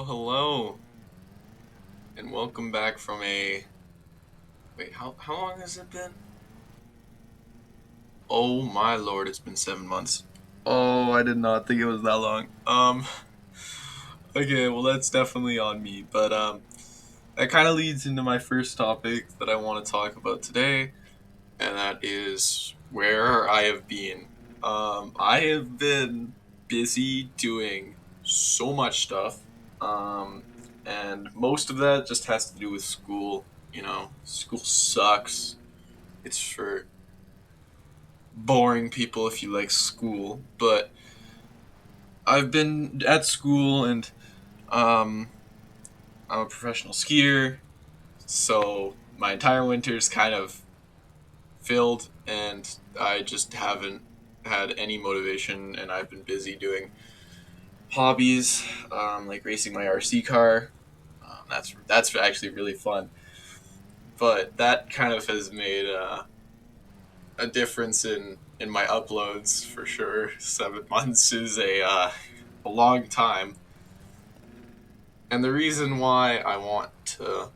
Hello, and welcome back from a. Wait, how long has it been? Oh my lord, it's been 7 months. Oh, I did not think it was that long. Okay, well, that's definitely on me, but, that kind of leads into my first topic that I want to talk about today, and that is where I have been. I have been busy doing so much stuff, um, and most of that just has to do with school. School sucks. It's for boring people if you like school, but I've been at school and um, I'm a professional skier, so my entire winter's kind of filled, and I just haven't had any motivation, and I've been busy doing hobbies, like racing my RC car. That's actually really fun, but that kind of has made a difference in my uploads for sure. 7 months is a long time, and the reason why I want to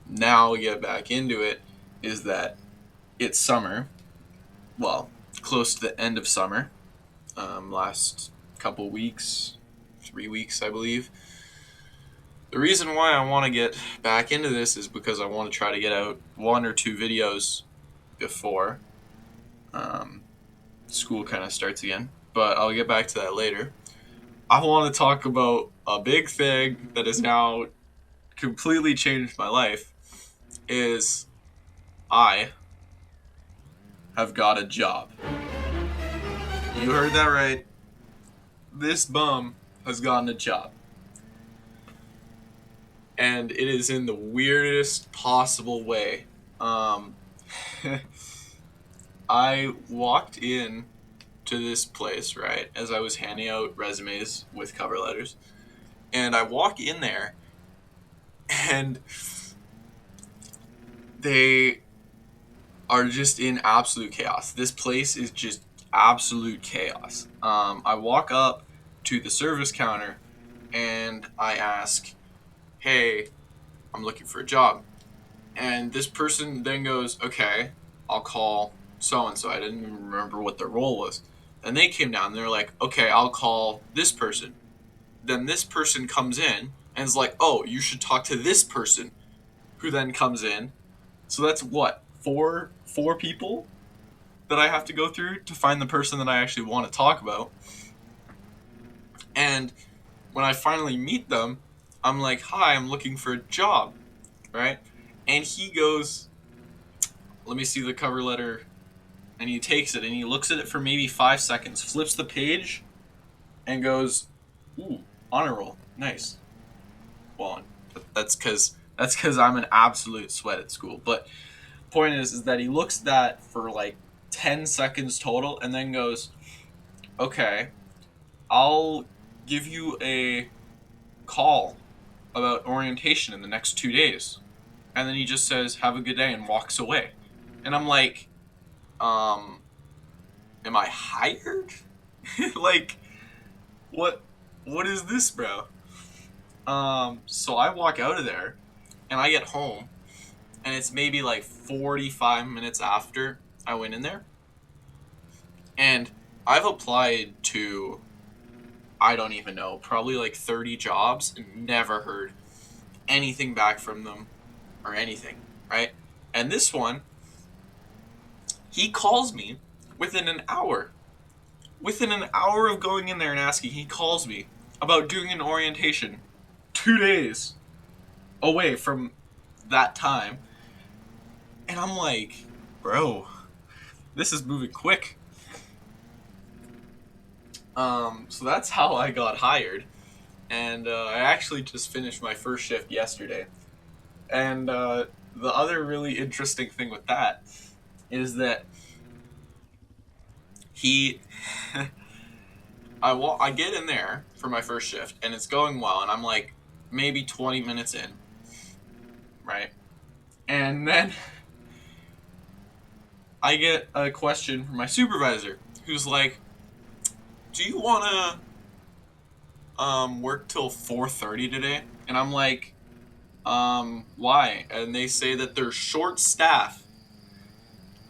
now get back into it is that it's summer. Well, close to the end of summer. Last couple weeks, 3 weeks, I believe. The reason why I want to get back into this is because I want to try to get out one or two videos before um, school kind of starts again. But I'll get back to that later. I want to talk about a big thing that has now completely changed my life. Is I have got a job. You heard that right. This bum has gotten a job. And it is in the weirdest possible way. Um, I walked in to this place, right, as I was handing out resumes with cover letters. And I walk in there, and they are just in absolute chaos. This place is just absolute chaos. I walk up to the service counter and I ask, "Hey, I'm looking for a job." And this person then goes, "Okay, I'll call so and so." I didn't even remember what their role was. And they came down and they're like, "Okay, I'll call this person." Then this person comes in and is like, "Oh, you should talk to this person," who then comes in. So that's what, four people that I have to go through to find the person that I actually want to talk about. And when I finally meet them, I'm like, "Hi, I'm looking for a job," right? And he goes, "Let me see the cover letter." And he takes it and he looks at it for maybe 5 seconds, flips the page, and goes, "Ooh, honor roll, nice." Well, that's because I'm an absolute sweat at school. But point is that he looks at that for like 10 seconds total, and then goes, "Okay, I'll give you a call about orientation in the next 2 days." And then he just says, "Have a good day," and walks away. And I'm like, um, am I hired? Like, what what is this, bro? So I walk out of there and I get home and it's maybe like 45 minutes after I went in there. And I've applied to, I don't even know, probably like 30 jobs and never heard anything back from them or anything, right? And this one, he calls me within an hour. Within an hour of going in there and asking, he calls me about doing an orientation 2 days away from that time. And I'm like, "Bro, this is moving quick." So that's how I got hired. And I actually just finished my first shift yesterday. And the other really interesting thing with that is that he, I get in there for my first shift and it's going well, and I'm like maybe 20 minutes in, right? And then I get a question from my supervisor who's like, "Do you want to work till 4:30 today. And I'm like, why? And they say that they're short staff.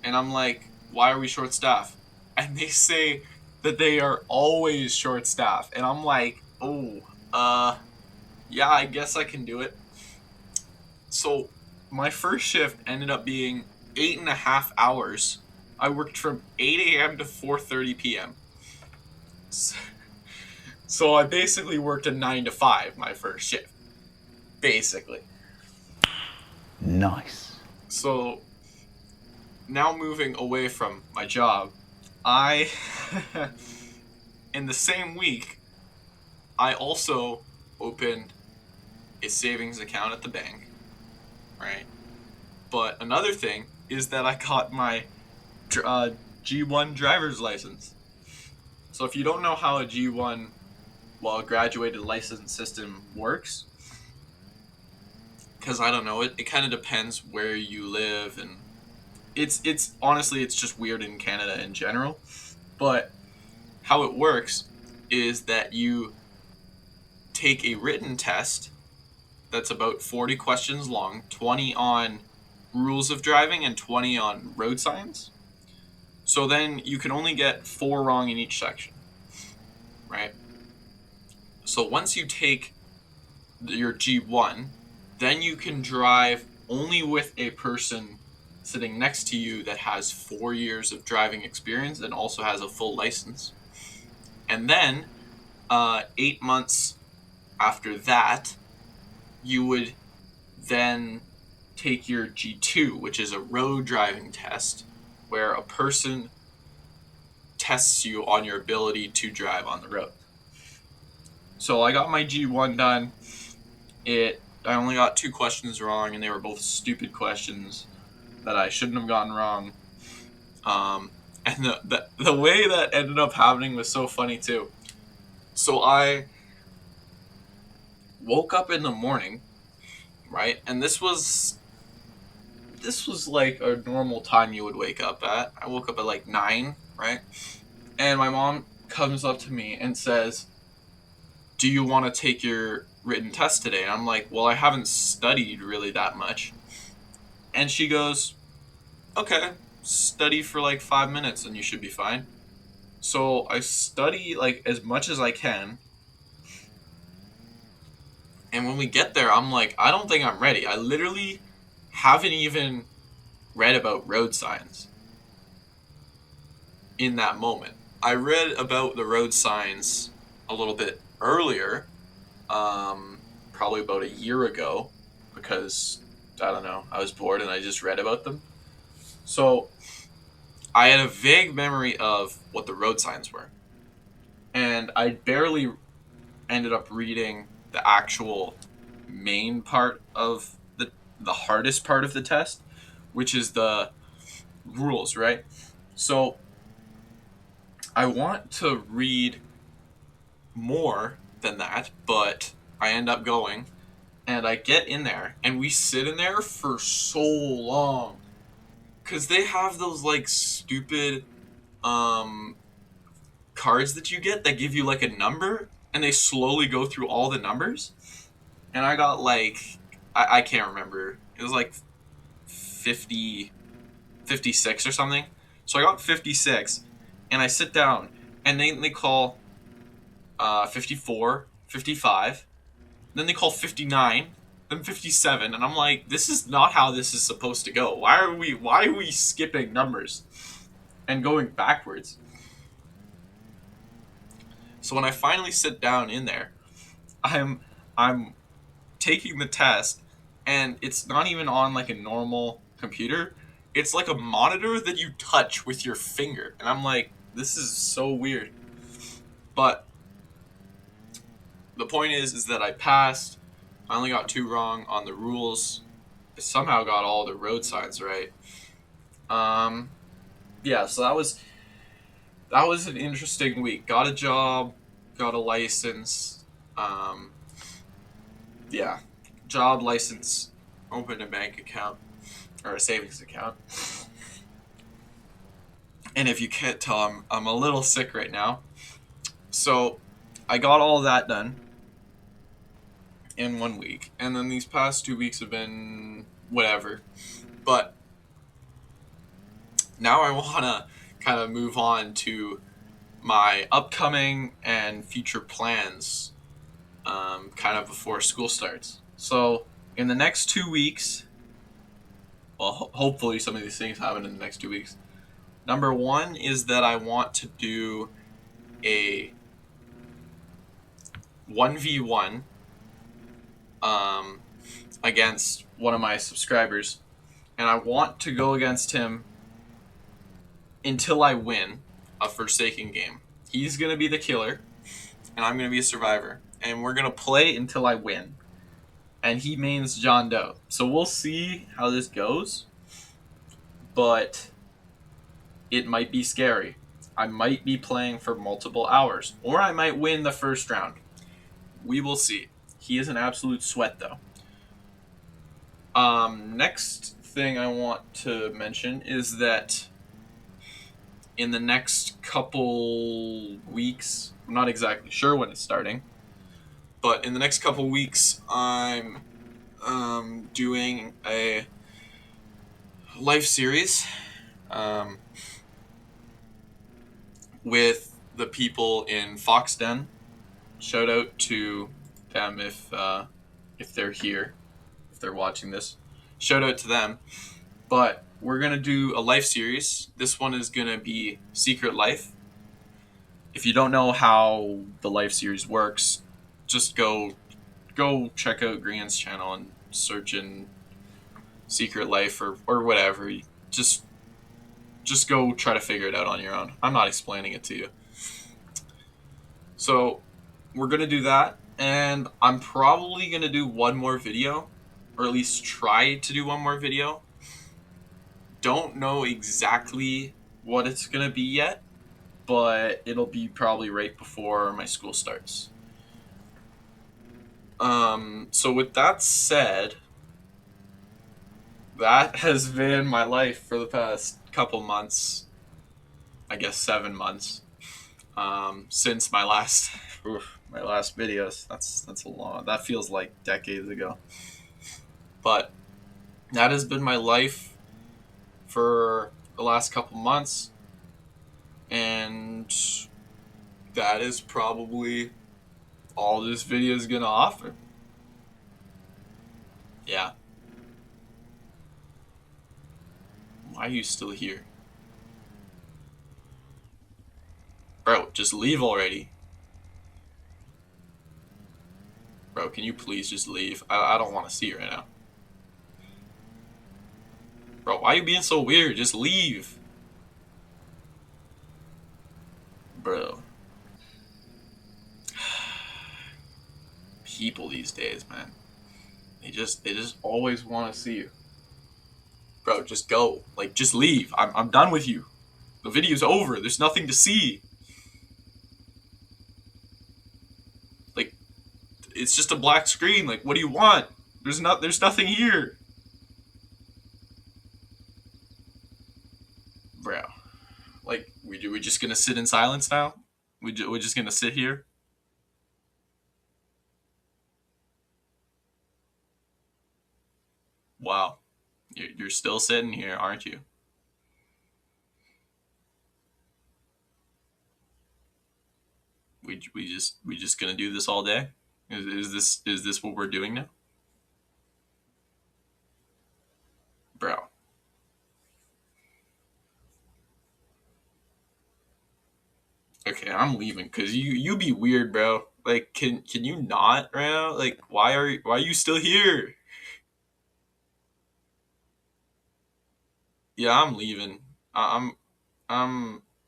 And I'm like, why are we short staff? And they say that they are always short staff. And I'm like, oh, yeah, I guess I can do it. So my first shift ended up being 8.5 hours. I worked from 8 a.m. to 4:30 p.m. So I basically worked a 9 to 5 my first shift. Basically. Nice. So now moving away from my job, I in the same week I also opened a savings account at the bank, right? But another thing is that I got my G1 driver's license. So if you don't know how a G1, well, graduated license system works, because I don't know, it kind of depends where you live, and it's honestly, it's just weird in Canada in general. But how it works is that you take a written test that's about 40 questions long, 20 on rules of driving and 20 on road signs. So then you can only get 4 wrong in each section, right? So once you take your G1, then you can drive only with a person sitting next to you that has 4 years of driving experience and also has a full license. And then 8 months after that, you would then take your G2, which is a road driving test, where a person tests you on your ability to drive on the road. So I got my G1 done. I only got 2 questions wrong, and they were both stupid questions that I shouldn't have gotten wrong. And the way that ended up happening was so funny too. So I woke up in the morning, right? And this was like a normal time you would wake up at. I woke up at like 9, right? And my mom comes up to me and says, "Do you want to take your written test today?" And I'm like, "Well, I haven't studied really that much." And she goes, "Okay, study for like 5 minutes and you should be fine." So I study like as much as I can. And when we get there, I'm like, I don't think I'm ready. I literally haven't even read about road signs in that moment. I read about the road signs a little bit earlier, probably about a year ago, because, I don't know, I was bored and I just read about them. So I had a vague memory of what the road signs were. And I barely ended up reading the actual main part of the hardest part of the test, which is the rules, right? So I want to read more than that, but I end up going and I get in there and we sit in there for so long because they have those like stupid cards that you get that give you like a number and they slowly go through all the numbers. And I got like, I can't remember, it was like 50, 56 or something. So I got 56 and I sit down and they call 54, 55, then they call 59, then 57, and I'm like, this is not how this is supposed to go. Why are we skipping numbers and going backwards? So when I finally sit down in there, I'm taking the test, and it's not even on like a normal computer. It's like a monitor that you touch with your finger, and I'm like, this is so weird. But the point is that I passed. I only got 2 wrong on the rules. I somehow got all the road signs right. Yeah, so that was an interesting week. Got a job, got a license. Yeah, job, license, opened a bank account or a savings account. And if you can't tell, I'm a little sick right now. So I got all that done in 1 week, and then these past 2 weeks have been whatever. But now I want to kind of move on to my upcoming and future plans, kind of before school starts. So in the next 2 weeks, well, hopefully some of these things happen in the next 2 weeks. Number one is that I want to do a 1v1 against one of my subscribers, and I want to go against him until I win a Forsaken game. He's going to be the killer, and I'm going to be a survivor, and we're going to play until I win. And he mains John Doe. So we'll see how this goes, but it might be scary. I might be playing for multiple hours, or I might win the first round. We will see. He is an absolute sweat, though. Next thing I want to mention is that in the next couple weeks, I'm not exactly sure when it's starting, but in the next couple weeks, I'm doing a life series with the people in Foxden. Shout out to them if they're here, if they're watching this. Shout out to them. But we're going to do a life series. This one is going to be Secret Life. If you don't know how the life series works, just go check out Grian's channel and search in Secret Life or whatever. Just go try to figure it out on your own. I'm not explaining it to you. So we're going to do that, and I'm probably going to do one more video, or at least try to do one more video. Don't know exactly what it's going to be yet, but it'll be probably right before my school starts. So with that said, that has been my life for the past couple months, I guess 7 months, since my last videos. That's a long. That feels like decades ago. But that has been my life for the last couple months, and that is probably all this video is gonna offer. Yeah. Why are you still here? Bro, just leave already. Bro, can you please just leave? I don't want to see you right now. Bro, why are you being so weird? Just leave. Bro. People these days, man. They just always want to see you. Bro, just go. Like, just leave. I'm done with you. The video's over. There's nothing to see. Like, it's just a black screen. Like, what do you want? There's nothing here. Bro. Like, we just gonna sit in silence now? We're just gonna sit here? Wow. You're still sitting here, aren't you? We just gonna do this all day? Is this what we're doing now? Bro. Okay, I'm leaving because you be weird, bro. Like, can you not right now? Like, why are you still here? Yeah, I'm leaving. I'm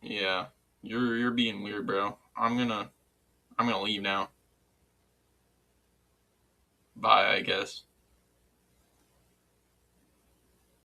yeah. You're being weird, bro. I'm gonna leave now. Bye, I guess.